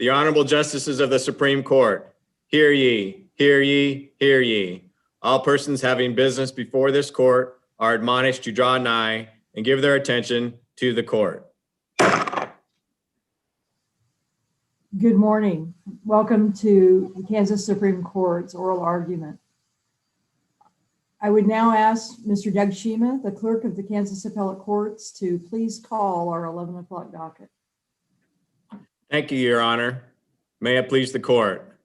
The Honorable Justices of the Supreme Court, hear ye, hear ye, hear ye. All persons having business before this court are admonished to draw nigh and give their attention to the court. Good morning. Welcome to the Kansas Supreme Court's oral argument. I would now ask Mr. Doug Shima, the clerk of the Kansas Appellate Courts, to please call our 11 o'clock docket. Thank you, Your Honor. May it please the court.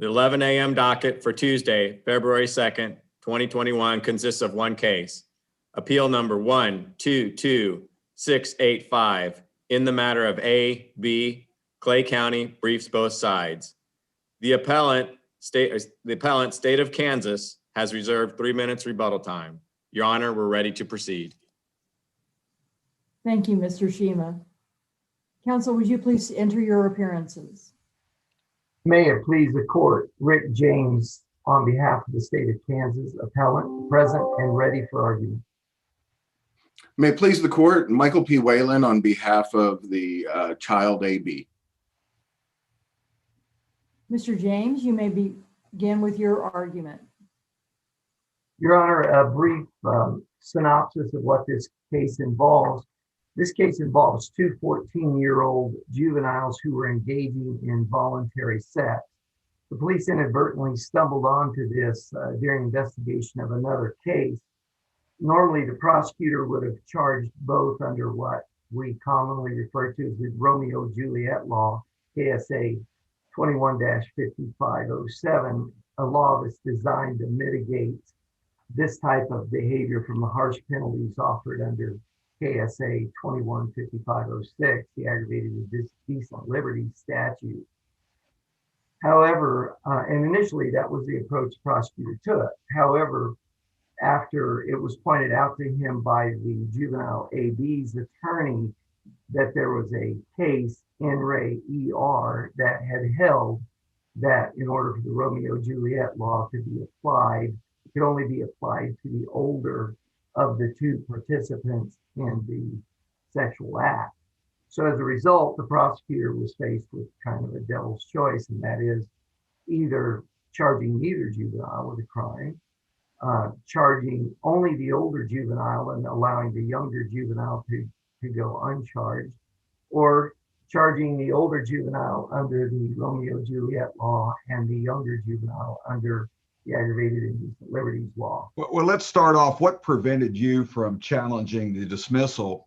The 11 a.m. docket for Tuesday, February 2nd, 2021 consists of one case. Appeal number 122685 in the matter of A.B. Clay County briefs both sides. The appellant, State of Kansas, has reserved 3 minutes rebuttal time. Your Honor, we're ready to proceed. Thank you, Mr. Shima. Counsel, would you please enter your appearances? May it please the court, Rick James on behalf of the state of Kansas, appellant, present and ready for argument. May it please the court, Michael P. Whalen on behalf of the child A.B. Mr. James, you may begin with your argument. Your Honor, a brief synopsis of what this case involves. This case involves two 14-year-old juveniles who were engaging in voluntary sex. The police inadvertently stumbled onto this during investigation of another case. Normally, the prosecutor would have charged both under what we commonly refer to as the Romeo-Juliet law, KSA 21-5507, a law that's designed to mitigate this type of behavior from the harsh penalties offered under KSA 21-5506, the aggravated indecent liberty statute. However, and initially that was the approach the prosecutor took. However, after it was pointed out to him by the juvenile AB's attorney that there was a case in Re ER that had held that in order for the Romeo-Juliet law to be applied, it could only be applied to the older of the two participants in the sexual act. So as a result, the prosecutor was faced with kind of a devil's choice, and that is either charging neither juvenile with a crime, charging only the older juvenile and allowing the younger juvenile to go uncharged, or charging the older juvenile under the Romeo-Juliet law and the younger juvenile under the aggravated indecent liberties law. Well, let's start off. What prevented you from challenging the dismissal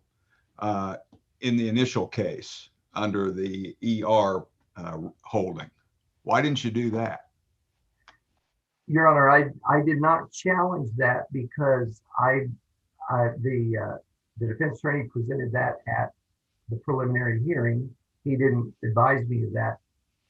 in the initial case under the ER holding? Why didn't you do that? Your Honor, I did not challenge that because the defense attorney presented that at the preliminary hearing. He didn't advise me of that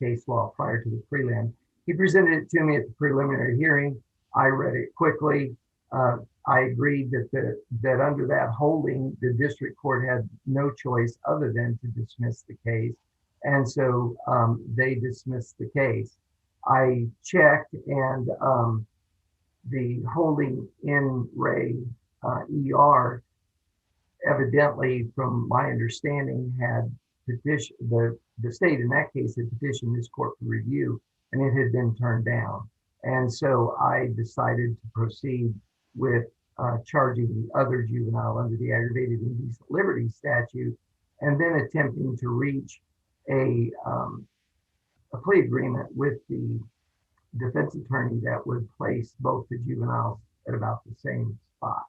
case law prior to the prelim. He presented it to me at the preliminary hearing. I read it quickly. I agreed that under that holding, the district court had no choice other than to dismiss the case. And so they dismissed the case. I checked, and the holding in Re ER evidently, from my understanding, had petitioned the state in that case had petitioned this court for review, and it had been turned down. And so I decided to proceed with charging the other juvenile under the aggravated indecent liberty statute, and then attempting to reach a plea agreement with the defense attorney that would place both the juveniles at about the same spot.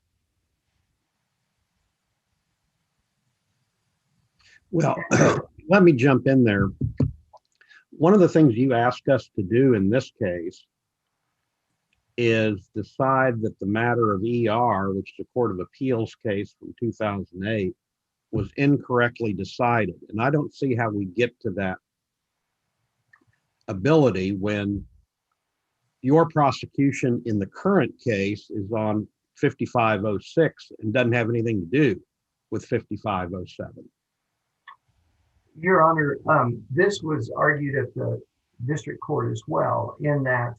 Well, let me jump in there. One of the things you asked us to do in this case is decide that the matter of ER, which is a Court of Appeals case from 2008, was incorrectly decided. And I don't see how we get to that ability when your prosecution in the current case is on 5506 and doesn't have anything to do with 5507. Your Honor, this was argued at the district court as well, in that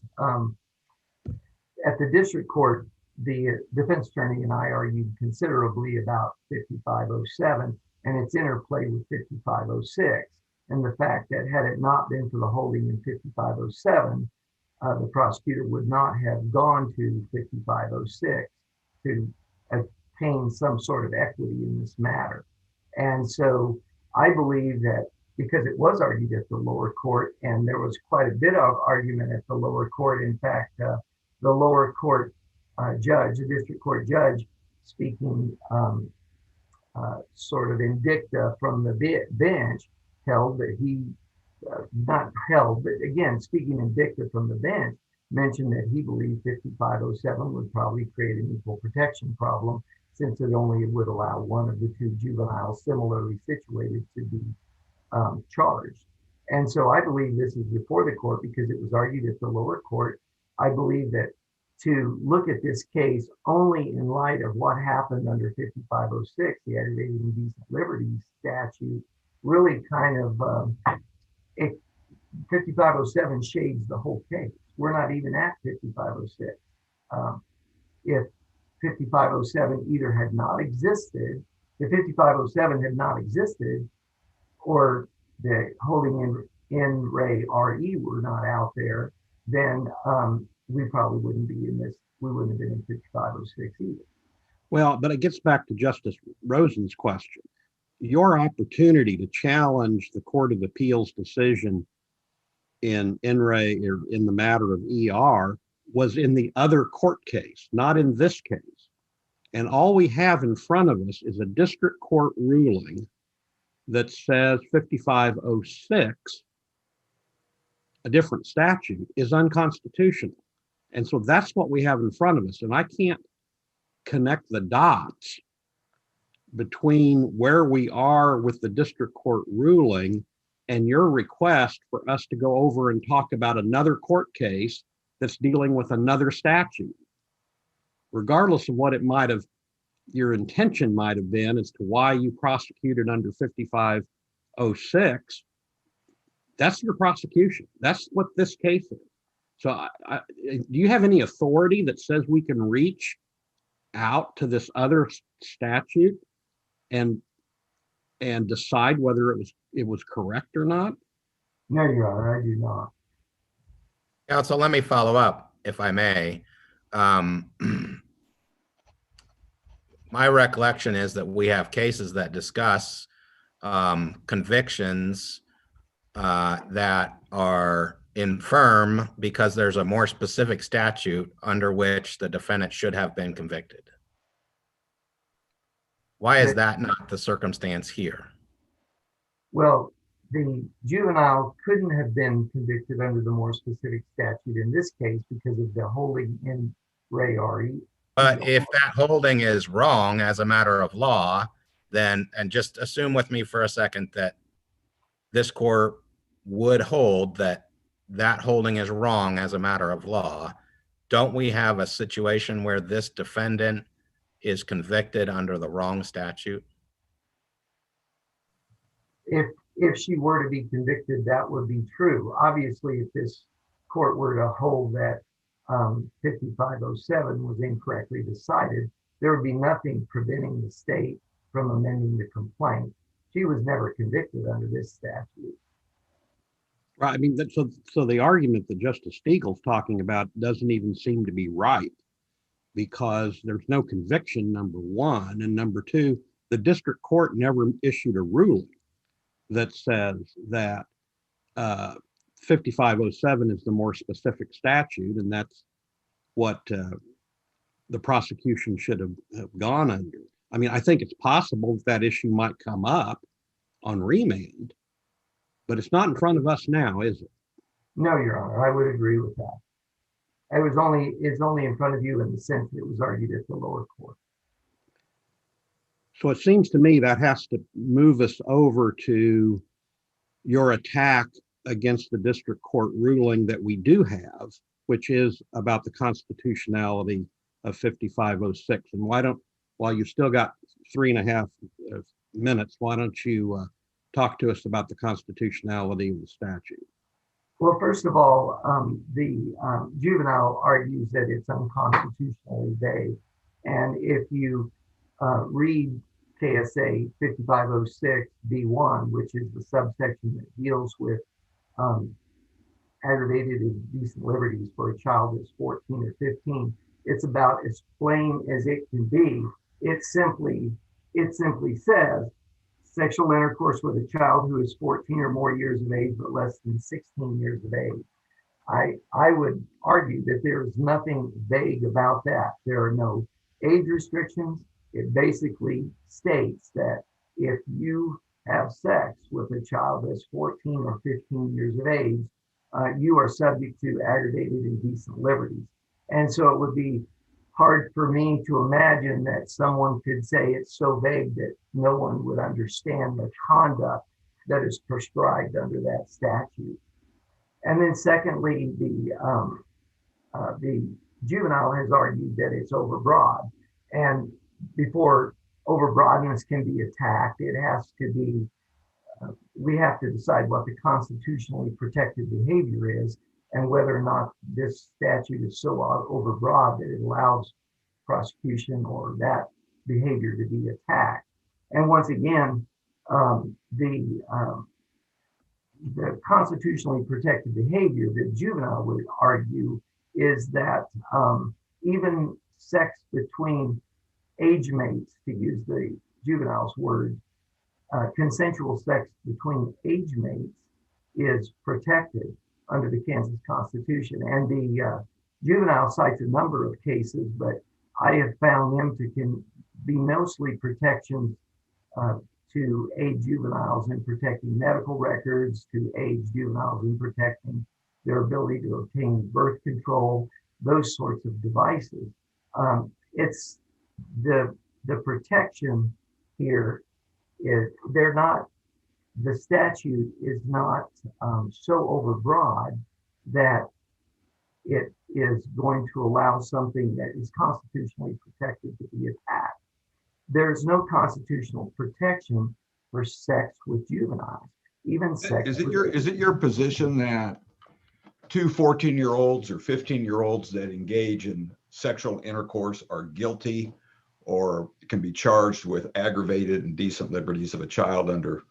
at the district court, the defense attorney and I argued considerably about 5507 and its interplay with 5506. and the fact that had it not been for the holding in 5507, the prosecutor would not have gone to 5506 to obtain some sort of equity in this matter. And so I believe that because it was argued at the lower court, and there was quite a bit of argument at the lower court. In fact, the lower court judge, the district court judge, speaking sort of in dicta from the bench, held that he, not held, but again, speaking in dicta from the bench, mentioned that he believed 5507 would probably create an equal protection problem, since it only would allow one of the two juveniles similarly situated to be charged. And so I believe this is before the court because it was argued at the lower court. I believe that to look at this case only in light of what happened under 5506, the aggravated indecent liberty statute, really kind of, 5507 shades the whole case. We're not even at 5506. If 5507 either had not existed, if 5507 had not existed, or the holding in re RE were not out there, then we probably wouldn't be in this. We wouldn't have been in 5506 either. Well, but it gets back to Justice Rosen's question. Your opportunity to challenge the Court of Appeals decision in re or in the matter of ER was in the other court case, not in this case. And all we have in front of us is a district court ruling that says 5506, a different statute, is unconstitutional. And so that's what we have in front of us. And I can't connect the dots between where we are with the district court ruling and your request for us to go over and talk about another court case that's dealing with another statute. Regardless of what it might have, your intention might have been as to why you prosecuted under 5506, that's your prosecution. That's what this case is. So do you have any authority that says we can reach out to this other statute and decide whether it was correct or not? No, Your Honor, I do not. Counsel, let me follow up, if I may. My recollection is that we have cases that discuss convictions that are infirm because there's a more specific statute under which the defendant should have been convicted. Why is that not the circumstance here? Well, the juvenile couldn't have been convicted under the more specific statute in this case because of the holding in re RE. But if that holding is wrong as a matter of law, then, and just assume with me for a second that this court would hold that that holding is wrong as a matter of law, don't we have a situation where this defendant is convicted under the wrong statute? If she were to be convicted, that would be true. Obviously, if this court were to hold that 5507 was incorrectly decided, there would be nothing preventing the state from amending the complaint. She was never convicted under this statute. Right. I mean, so the argument that Justice Stiegel's talking about doesn't even seem to be right, because there's no conviction, number one, and number two, the district court never issued a ruling that says that 5507 is the more specific statute, and that's what the prosecution should have gone under. I mean, I think it's possible that issue might come up on remand, but it's not in front of us now, is it? No, Your Honor, I would agree with that. It's only in front of you in the sense that it was argued at the lower court. So it seems to me that has to move us over to your attack against the district court ruling that we do have, which is about the constitutionality of 5506. And while you've still got 3.5 minutes, why don't you talk to us about the constitutionality of the statute? Well, first of all, the juvenile argues that it's unconstitutionally vague. And if you read KSA 5506B1, which is the subsection that deals with aggravated indecent liberties for a child that's 14 or 15. It's about as plain as it can be. It simply says sexual intercourse with a child who is 14 or more years of age, but less than 16 years of age. I would argue that there is nothing vague about that. There are no age restrictions. It basically states that if you have sex with a child that's 14 or 15 years of age, you are subject to aggravated indecent liberties. And so it would be hard for me to imagine that someone could say it's so vague that no one would understand the conduct that is prescribed under that statute. And then secondly, the juvenile has argued that it's overbroad. And before overbroadness can be attacked, it has to be, we have to decide what the constitutionally protected behavior is and whether or not this statute is so overbroad that it allows prosecution or that behavior to be attacked. And once again, the constitutionally protected behavior that juvenile would argue is that even sex between age mates, to use the juvenile's word, consensual sex between age mates is protected under the Kansas Constitution. And the juvenile cites a number of cases, but I have found them to be mostly protections to aid juveniles in protecting medical records, to aid juveniles in protecting their ability to obtain birth control, those sorts of devices. It's the protection here is the statute is not so overbroad that it is going to allow something that is constitutionally protected to be attacked. There's no constitutional protection for sex with juveniles, even sex. Is it your position that two 14-year-olds or 15-year-olds that engage in sexual intercourse are guilty or can be charged with aggravated indecent liberties of a child under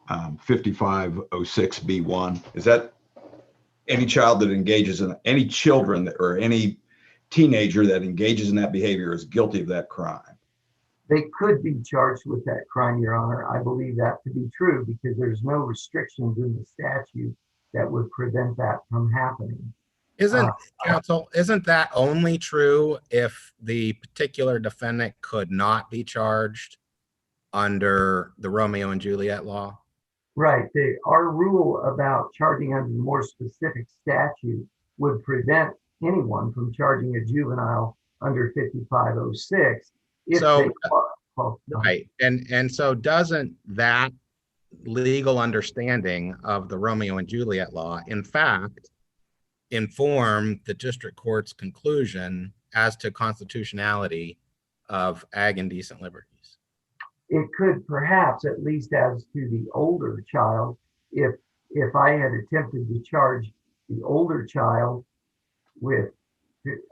5506B1? Is that any child that engages in any children or any teenager that engages in that behavior is guilty of that crime? They could be charged with that crime, Your Honor. I believe that to be true because there's no restrictions in the statute that would prevent that from happening. Counsel, isn't that only true if the particular defendant could not be charged under the Romeo and Juliet law? Right. Our rule about charging under the more specific statute would prevent anyone from charging a juvenile under 5506. Right. And so doesn't that legal understanding of the Romeo and Juliet law, in fact, inform the district court's conclusion as to constitutionality of ag indecent liberties? It could perhaps, at least as to the older child, if I had attempted to charge the older child with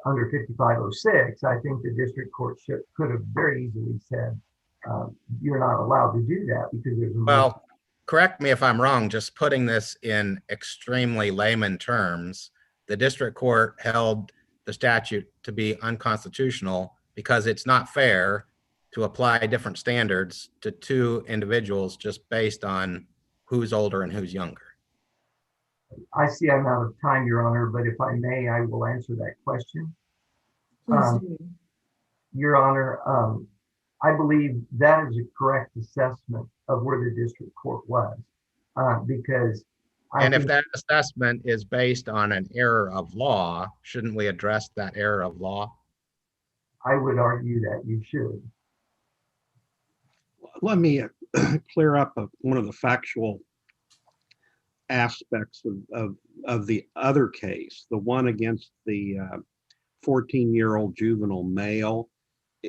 under 5506, I think the district court could have very easily said, you're not allowed to do that because there's well, correct me if I'm wrong, just putting this in extremely layman terms, the district court held the statute to be unconstitutional because it's not fair to apply different standards to two individuals just based on who's older and who's younger. I see I'm out of time, Your Honor, but if I may, I will answer that question. Please do. Your Honor, I believe that is a correct assessment of where the district court was because if that assessment is based on an error of law, shouldn't we address that error of law? I would argue that you should. Let me clear up one of the factual aspects of the other case, the one against the 14-year-old juvenile male.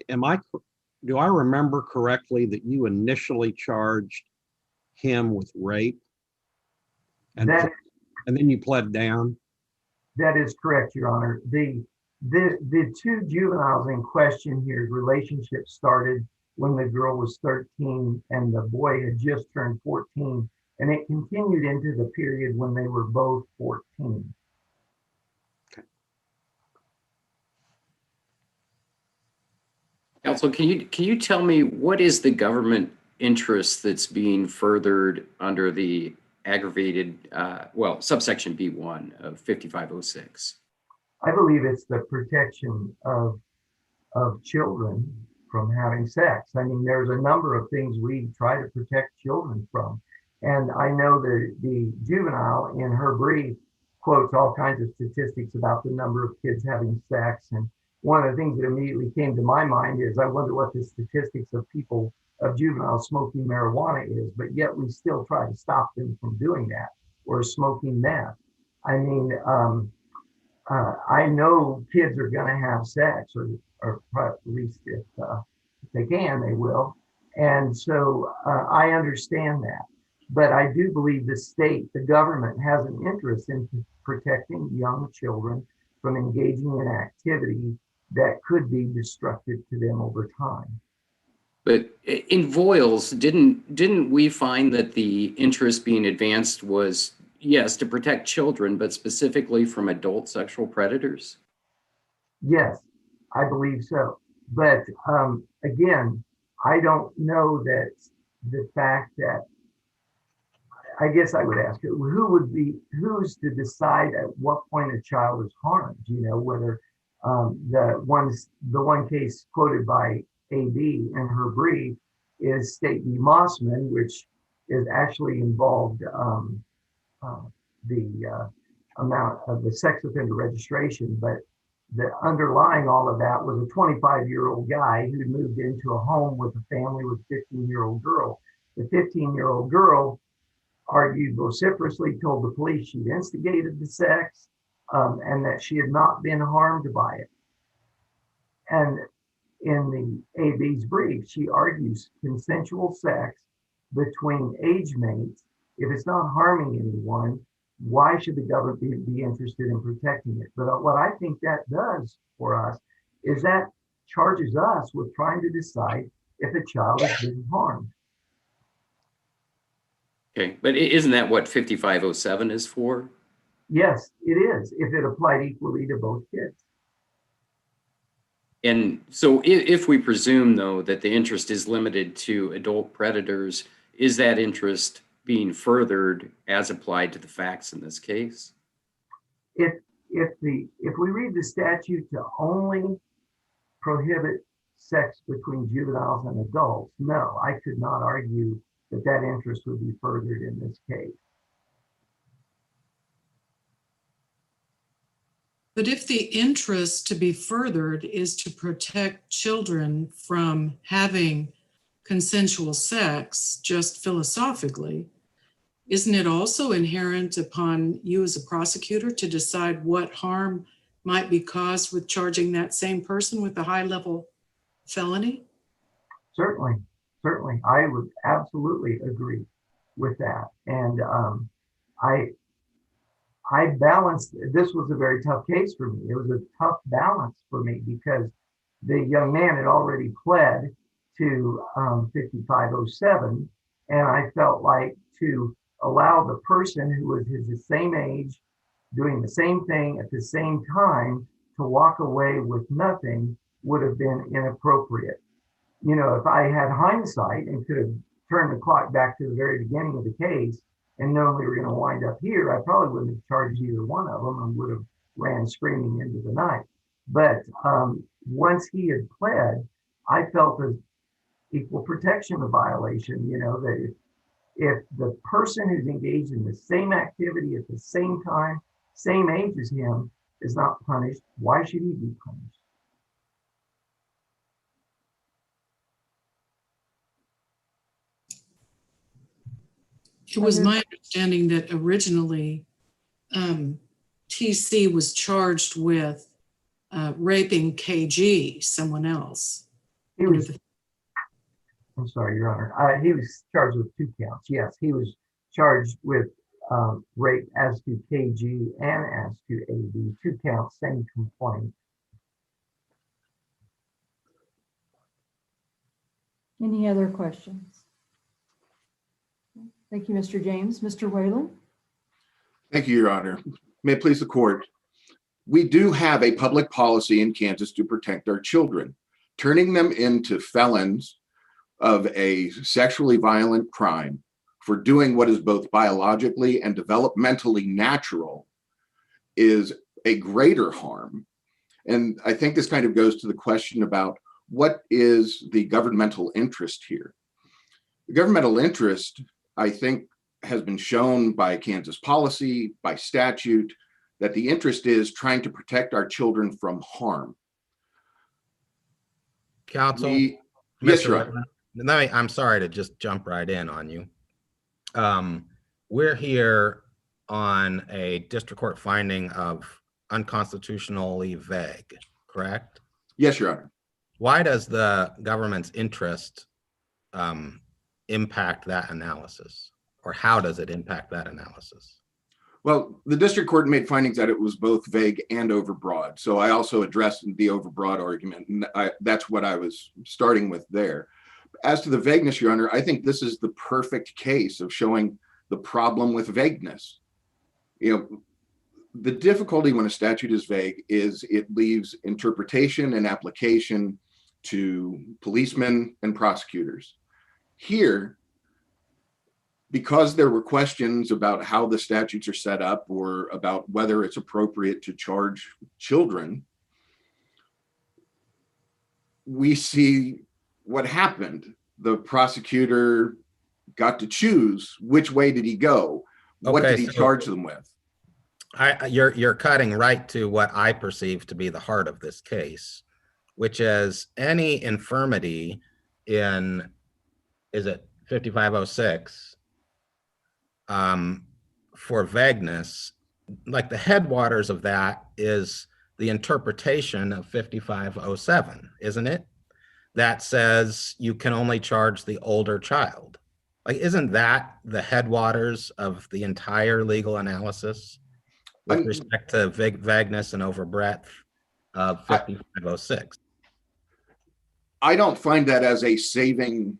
Do I remember correctly that you initially charged him with rape and then you pled down? That is correct, Your Honor. The two juveniles in question here, relationship started when the girl was 13 and the boy had just turned 14. And it continued into the period when they were both 14. Counsel, can you tell me what is the government interest that's being furthered under the aggravated, subsection B1 of 5506? I believe it's the protection of children from having sex. I mean, there's a number of things we try to protect children from. And I know that the juvenile in her brief quotes all kinds of statistics about the number of kids having sex. And one of the things that immediately came to my mind is I wonder what the statistics of juveniles smoking marijuana is, but yet we still try to stop them from doing that or smoking meth. I mean, I know kids are going to have sex, or at least if they can, they will. And so I understand that. But I do believe the government has an interest in protecting young children from engaging in activity that could be destructive to them over time. But in Voiles, didn't we find that the interest being advanced was, yes, to protect children, but specifically from adult sexual predators? Yes, I believe so. But again, I don't know that the fact that, I guess I would ask, who's to decide at what point a child is harmed? You know, whether the one case quoted by A.B. in her brief is State v. Mossman, which is actually involved the amount of the sex offender registration, but the underlying all of that was a 25-year-old guy who moved into a home with a family with a 15-year-old girl. The 15-year-old girl argued vociferously, told the police she'd instigated the sex and that she had not been harmed by it. And in the A.B.'s brief, she argues consensual sex between age mates, if it's not harming anyone, why should the government be interested in protecting it? But what I think that does for us is that charges us with trying to decide if a child is being harmed. Okay, but isn't that what 5507 is for? Yes, it is, if it applied equally to both kids. And so if we presume, though, that the interest is limited to adult predators, is that interest being furthered as applied to the facts in this case? If we read the statute to only prohibit sex between juveniles and adults, no, I could not argue that interest would be furthered in this case. But if the interest to be furthered is to protect children from having consensual sex, just philosophically, isn't it also inherent upon you as a prosecutor to decide what harm might be caused with charging that same person with a high-level felony? Certainly. I would absolutely agree with that. And I balanced, this was a very tough case for me. It was a tough balance for me because the young man had already pled to 5507. And I felt like to allow the person who was the same age, doing the same thing at the same time, to walk away with nothing would have been inappropriate. You know, if I had hindsight and could have turned the clock back to the very beginning of the case and known we were going to wind up here, I probably wouldn't have charged either one of them and would have ran screaming into the night. But once he had pled, I felt an equal protection violation, you know, that if the person who's engaged in the same activity at the same time, same age as him, is not punished, why should he be punished? It was my understanding that originally TC was charged with raping KG, someone else. He was, I'm sorry, Your Honor. He was charged with 2 counts. Yes, he was charged with rape as to KG and as to A.B. 2 counts, same complaint. Any other questions? Thank you, Mr. James. Mr. Whalen? Thank you, Your Honor. May it please the court. We do have a public policy in Kansas to protect our children. Turning them into felons of a sexually violent crime for doing what is both biologically and developmentally natural is a greater harm. And I think this kind of goes to the question about what is the governmental interest here? The governmental interest, I think, has been shown by Kansas policy, by statute, that the interest is trying to protect our children from harm. Counsel, Yes, Mr. Your Honor. I'm sorry to just jump right in on you. We're here on a district court finding of unconstitutionally vague, correct? Yes, Your Honor. Why does the government's interest impact that analysis? Or how does it impact that analysis? Well, the district court made findings that it was both vague and overbroad. So I also addressed the overbroad argument, and that's what I was starting with there. As to the vagueness, Your Honor, I think this is the perfect case of showing the problem with vagueness. You know, the difficulty when a statute is vague is it leaves interpretation and application to policemen and prosecutors. Here, because there were questions about how the statutes are set up or about whether it's appropriate to charge children, we see what happened. The prosecutor got to choose which way did he go. What Okay, did he so charge them with? You're cutting right to what I perceive to be the heart of this case, which is any infirmity in, is it 5506, for vagueness, like the headwaters of that is the interpretation of 5507, isn't it? That says you can only charge the older child. Like, isn't that the headwaters of the entire legal analysis with respect to vagueness and overbreadth of 5506? I don't find that as a saving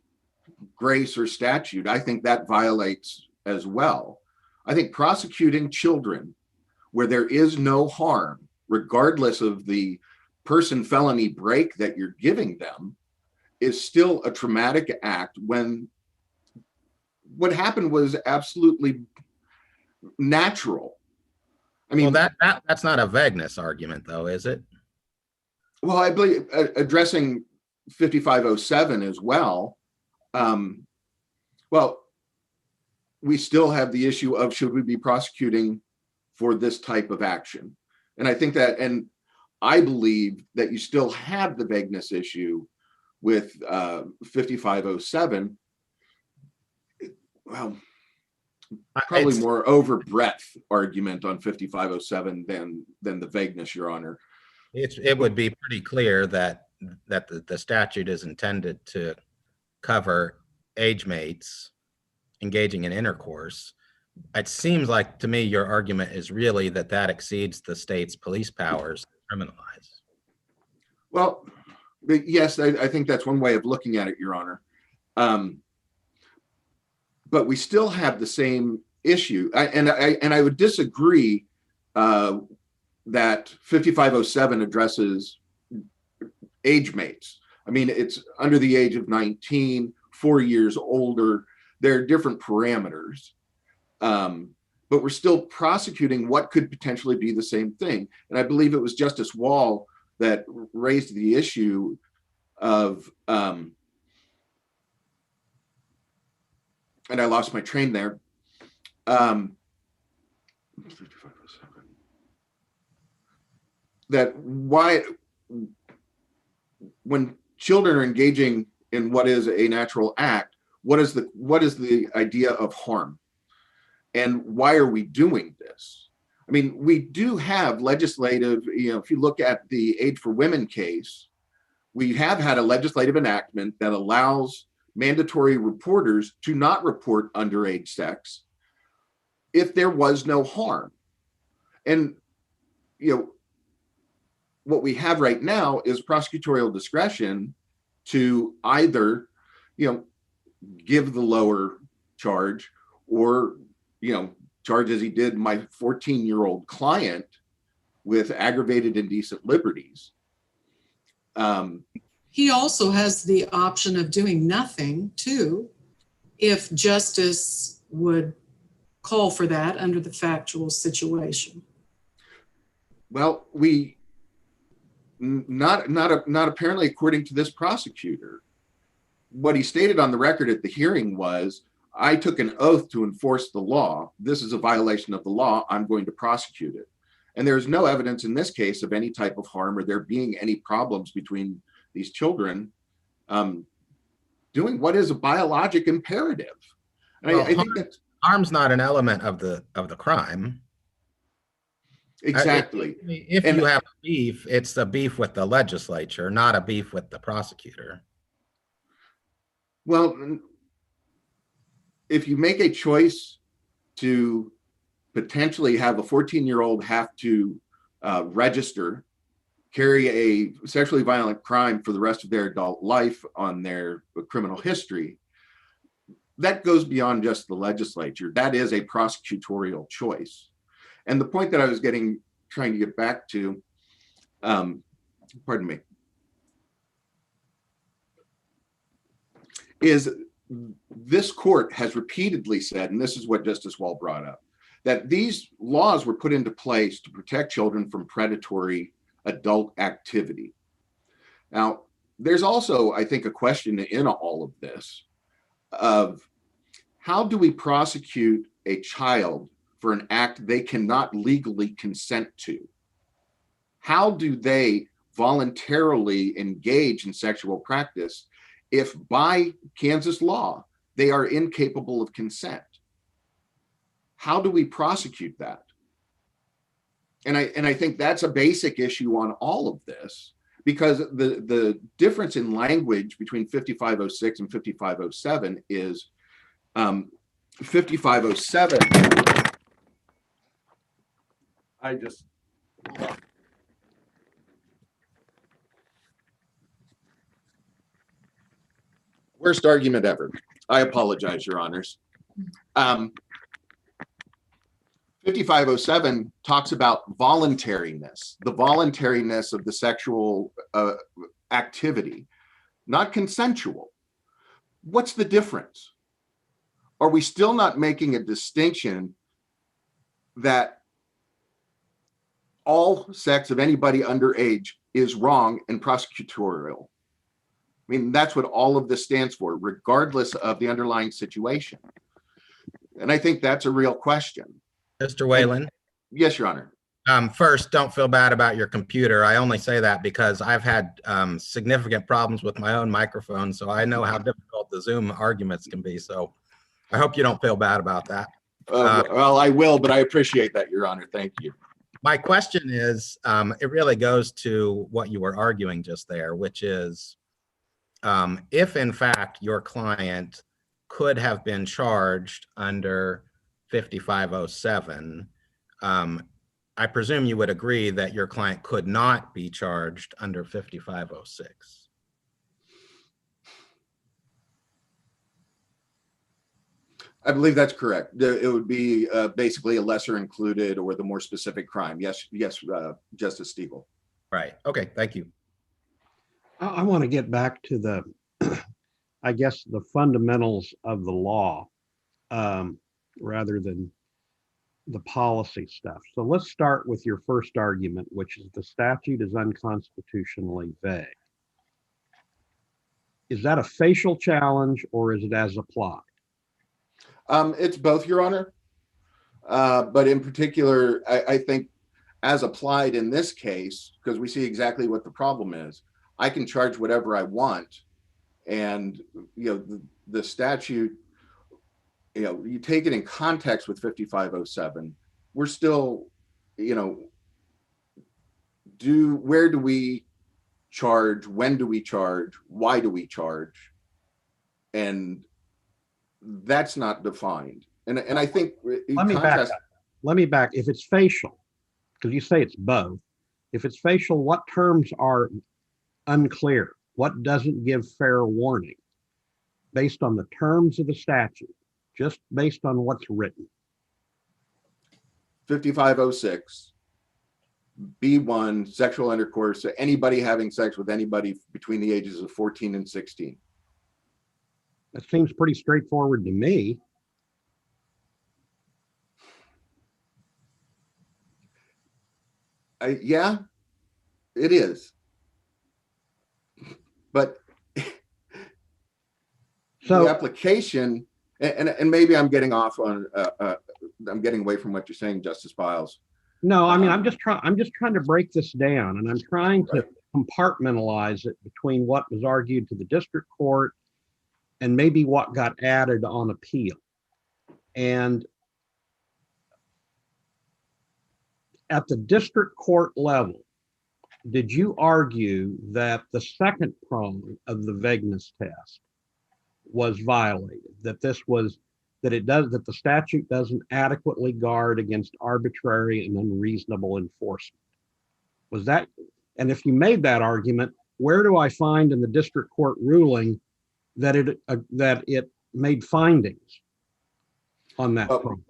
grace or statute. I think that violates as well. I think prosecuting children where there is no harm, regardless of the person felony break that you're giving them, is still a traumatic act when what happened was absolutely natural. I mean, well, that's not a vagueness argument, though, is it? Well, I believe addressing 5507 as well. Well, we still have the issue of should we be prosecuting for this type of action? And I think that, and I believe that you still have the vagueness issue with 5507. Well, probably more over breadth argument on 5507 than the vagueness, Your Honor. It would be pretty clear that the statute is intended to cover age mates engaging in intercourse. It seems like to me your argument is really that exceeds the state's police powers to criminalize. Well, yes, I think that's one way of looking at it, Your Honor. But we still have the same issue, and I would disagree that 5507 addresses age mates. I mean, it's under the age of 19, 4 years older. There are different parameters, but we're still prosecuting what could potentially be the same thing. And I believe it was Justice Wall that raised the issue of, and I lost my train there. 5507. That why, when children are engaging in what is a natural act, what is the idea of harm, and why are we doing this? I mean, we do have legislative, if you look at the Aid for Women case, we have had a legislative enactment that allows mandatory reporters to not report underage sex if there was no harm. And, what we have right now is prosecutorial discretion to either give the lower charge, or, charge as he did my 14-year-old client with aggravated indecent liberties. He also has the option of doing nothing too, if justice would call for that under the factual situation. Well, not apparently according to this prosecutor. What he stated on the record at the hearing was, I took an oath to enforce the law. This is a violation of the law. I'm going to prosecute it. And there's no evidence in this case of any type of harm or there being any problems between these children doing what is a biologic imperative. And Well, I think that harm's not an element of the crime. exactly. If you have a beef, it's a beef with the legislature, not a beef with the prosecutor. Well, if you make a choice to potentially have a 14-year-old have to register, carry a sexually violent crime for the rest of their adult life on their criminal history, that goes beyond just the legislature. That is a prosecutorial choice. And the point that I was trying to get back to, pardon me, is this court has repeatedly said, and this is what Justice Wall brought up, that these laws were put into place to protect children from predatory adult activity. Now, there's also, I think, a question in all of this of how do we prosecute a child for an act they cannot legally consent to? How do they voluntarily engage in sexual practice if by Kansas law they are incapable of consent? How do we prosecute that? And I think that's a basic issue on all of this, because the difference in language between 5506 and 5507 is 5507. Worst argument ever. I apologize, Your Honors. 5507 talks about voluntariness, the voluntariness of the sexual activity, not consensual. What's the difference? Are we still not making a distinction that all sex of anybody underage is wrong and prosecutorial? I mean, that's what all of this stands for, regardless of the underlying situation. And I think that's a real question. Mr. Whalen? Yes, Your Honor. First, don't feel bad about your computer. I only say that because I've had significant problems with my own microphone, so I know how difficult the Zoom arguments can be. So I hope you don't feel bad about that. Well, I will, but I appreciate that, Your Honor. Thank you. My question is, it really goes to what you were arguing just there, which is, if in fact your client could have been charged under 5507, I presume you would agree that your client could not be charged under 5506. I believe that's correct. It would be basically a lesser included or the more specific crime. Yes, Justice Stiegel. Right. Okay. Thank you. I want to get back to the, I guess, the fundamentals of the law rather than the policy stuff. So let's start with your first argument, which is the statute is unconstitutionally vague. Is that a facial challenge or is it as applied? It's both, Your Honor. But in particular, I think as applied in this case, because we see exactly what the problem is, I can charge whatever I want. And, the statute, you take it in context with 5507, we're still, where do we charge? When do we charge? Why do we charge? And that's not defined. And I think Let me back. If it's facial, because you say it's both. If it's facial, what terms are unclear? What doesn't give fair warning? based on the terms of the statute, just based on what's written. 5506 B1, sexual intercourse, so anybody having sex with anybody between the ages of 14 and 16. That seems pretty straightforward to me. Yeah, it is. But So the application, and maybe I'm getting off on, I'm getting away from what you're saying, Justice Biles. no, I mean, I'm just trying to break this down, and I'm trying to Right. compartmentalize it between what was argued to the district court and maybe what got added on appeal. And at the district court level, did you argue that the second prong of the vagueness test was violated? That that the statute doesn't adequately guard against arbitrary and unreasonable enforcement? Was that, and if you made that argument, where do I find in the district court ruling that it made findings on that prong?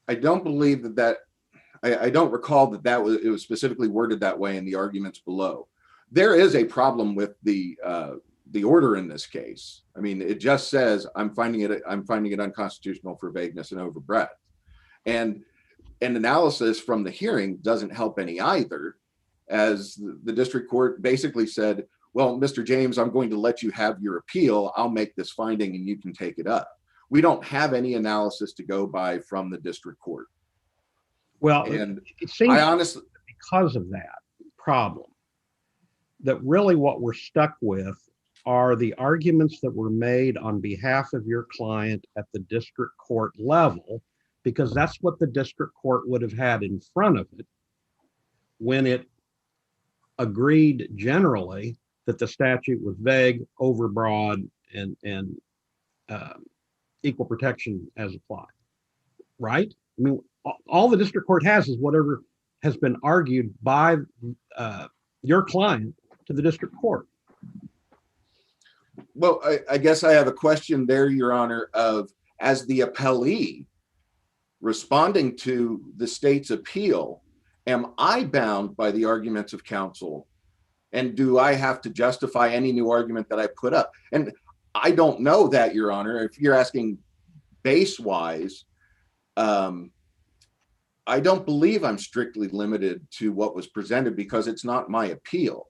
I don't believe that I don't recall that it was specifically worded that way in the arguments below. There is a problem with the order in this case. I mean, it just says I'm finding it unconstitutional for vagueness and overbreadth, and an analysis from the hearing doesn't help any either, as the district court basically said, well, Mr. James, I'm going to let you have your appeal. I'll make this finding and you can take it up. We don't have any analysis to go by from the district court. Well, And it seems I honestly, because of that problem, that really what we're stuck with are the arguments that were made on behalf of your client at the district court level, because that's what the district court would have had in front of it when it agreed generally that the statute was vague, overbroad, and equal protection as applied, right? I mean, all the district court has is whatever has been argued by your client to the district court. well, I guess I have a question there, Your Honor, of as the appellee responding to the state's appeal, am I bound by the arguments of counsel? And do I have to justify any new argument that I put up? And I don't know that, Your Honor. If you're asking base-wise, I don't believe I'm strictly limited to what was presented because it's not my appeal.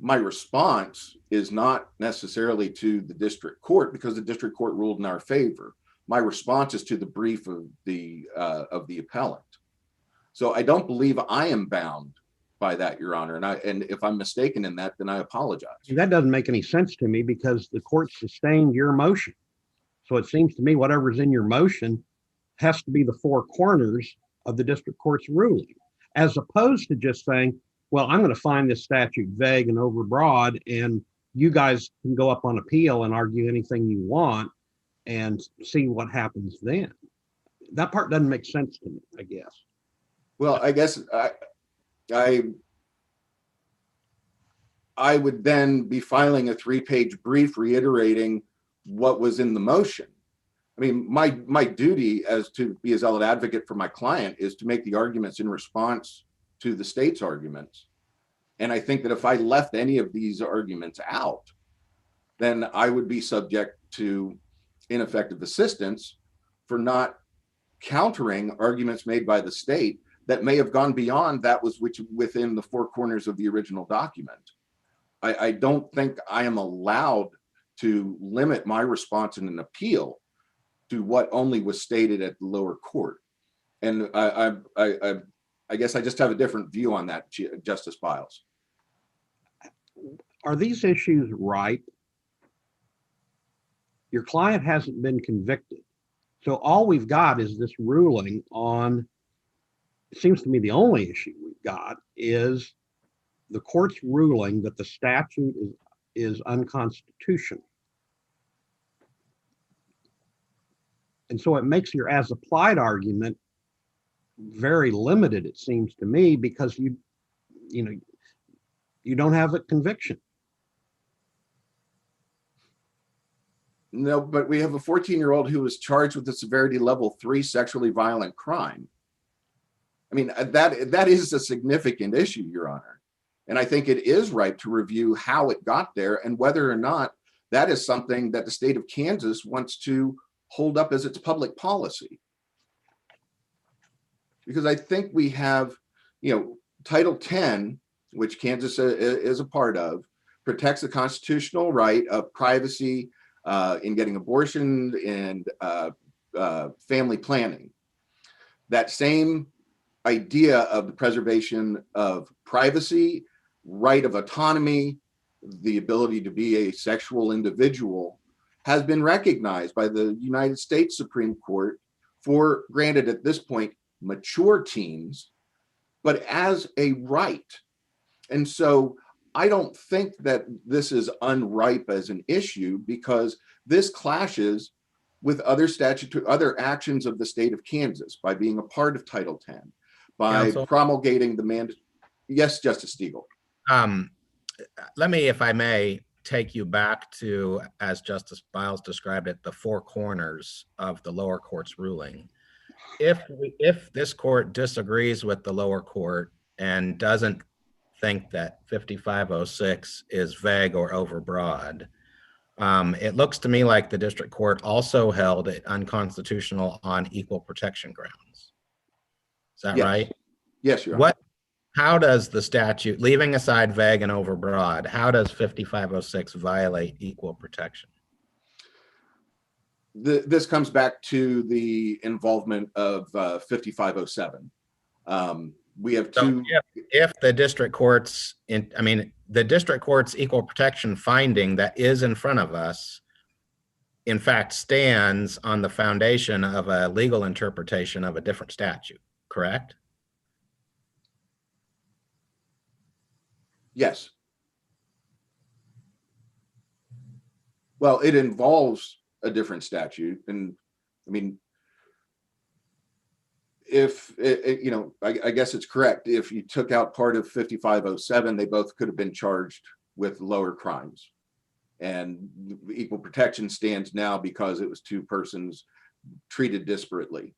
My response is not necessarily to the district court because the district court ruled in our favor. My response is to the brief of the appellant. So I don't believe I am bound by that, Your Honor. And if I'm mistaken in that, then I apologize. That doesn't make any sense to me because the court sustained your motion. So it seems to me whatever's in your motion has to be the four corners of the district court's ruling, as opposed to just saying, well, I'm going to find this statute vague and overbroad, and you guys can go up on appeal and argue anything you want and see what happens then. That part doesn't make sense to me, I guess. Well, I guess I would then be filing a 3-page brief reiterating what was in the motion. I mean, my duty as to be a zealot advocate for my client is to make the arguments in response to the state's arguments. And I think that if I left any of these arguments out, then I would be subject to ineffective assistance for not countering arguments made by the state that may have gone beyond that was within the four corners of the original document. I don't think I am allowed to limit my response in an appeal to what only was stated at the lower court. And I guess I just have a different view on that, Justice Biles. Are these issues ripe? Your client hasn't been convicted. So all we've got is this ruling on, it seems to me the only issue we've got is the court's ruling that the statute is unconstitutional. And so it makes your as applied argument very limited, it seems to me, because you don't have a conviction. No, but we have a 14-year-old who was charged with a severity level 3 sexually violent crime. I mean, that is a significant issue, Your Honor. And I think it is right to review how it got there and whether or not that is something that the state of Kansas wants to hold up as its public policy. Because I think we have, Title 10, which Kansas is a part of, protects the constitutional right of privacy in getting abortion and family planning. That same idea of the preservation of privacy, right of autonomy, the ability to be a sexual individual has been recognized by the United States Supreme Court for, granted at this point, mature teens, but as a right. And so I don't think that this is unripe as an issue because this clashes with other actions of the state of Kansas by being a part of Title 10, by Counsel? promulgating the mandate. Yes, Justice Stiegel. Let me, if I may, take you back to, as Justice Biles described it, the four corners of the lower court's ruling. If this court disagrees with the lower court and doesn't think that 5506 is vague or overbroad, it looks to me like the district court also held it unconstitutional on equal protection grounds. Is that Yes. right? Yes, Your Honor. How does the statute, leaving aside vague and overbroad, how does 5506 violate equal protection? This comes back to the involvement of 5507. We have two. So if the district court's, the district court's equal protection finding that is in front of us, in fact, stands on the foundation of a legal interpretation of a different statute, correct? Yes. Well, it involves a different statute. And I mean, if I guess it's correct. If you took out part of 5507, they both could have been charged with lower crimes. And equal protection stands now because it was two persons treated disparately.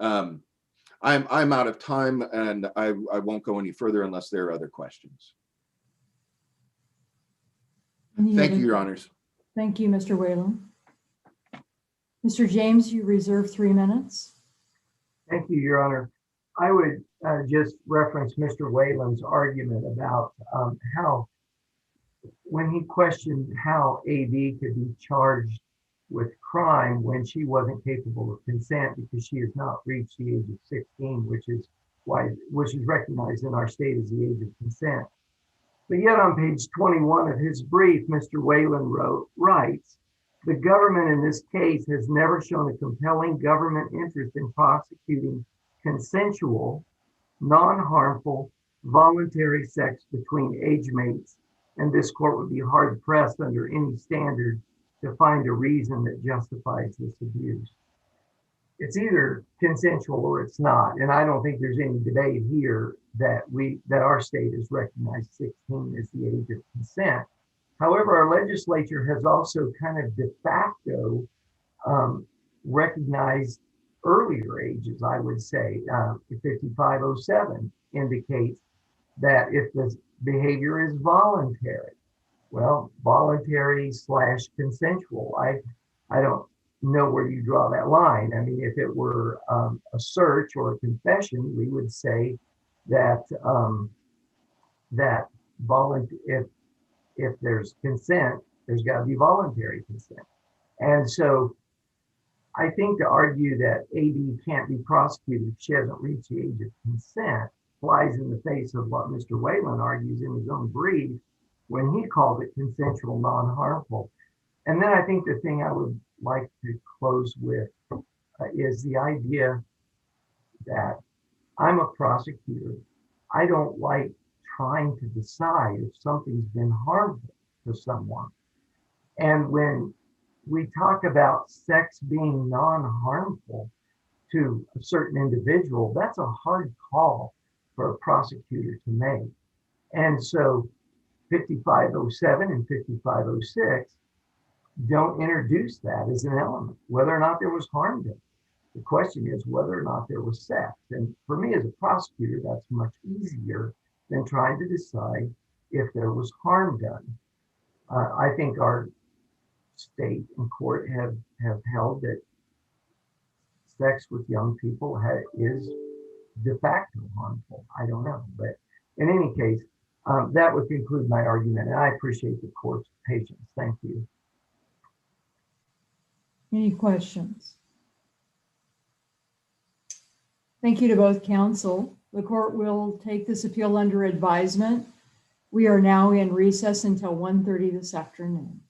I'm out of time and I won't go any further unless there are other questions. Thank you, Your Honors. Thank you, Mr. Whalen. Mr. James, you reserve 3 minutes. Thank you, Your Honor. I would just reference Mr. Whalen's argument about how, when he questioned how A.B. could be charged with crime when she wasn't capable of consent because she has not reached the age of 16, which is recognized in our state as the age of consent. But yet on page 21 of his brief, Mr. Whalen writes, the government in this case has never shown a compelling government interest in prosecuting consensual, non-harmful, voluntary sex between age mates, and this court would be hard pressed under any standard to find a reason that justifies this abuse. It's either consensual or it's not, and I don't think there's any debate here that our state has recognized 16 as the age of consent. However, our legislature has also kind of de facto recognized earlier ages, I would say. 5507 indicates that if the behavior is voluntary, well, voluntary / consensual, I don't know where you draw that line. I mean, if it were a search or a confession, we would say that if there's consent, there's got to be voluntary consent. And so I think to argue that A.B. can't be prosecuted if she hasn't reached the age of consent flies in the face of what Mr. Whalen argues in his own brief when he called it consensual, non-harmful. And then I think the thing I would like to close with is the idea that I'm a prosecutor. I don't like trying to decide if something's been harmful to someone. And when we talk about sex being non-harmful to a certain individual, that's a hard call for a prosecutor to make. And so 5507 and 5506 don't introduce that as an element, whether or not there was harm done. The question is whether or not there was sex. And for me as a prosecutor, that's much easier than trying to decide if there was harm done. I think our state and court have held that sex with young people is de facto harmful. I don't know, but in any case, that would conclude my argument, and I appreciate the court's patience. Thank you. Any questions? Thank you to both counsel. The court will take this appeal under advisement. We are now in recess until 1:30 this afternoon.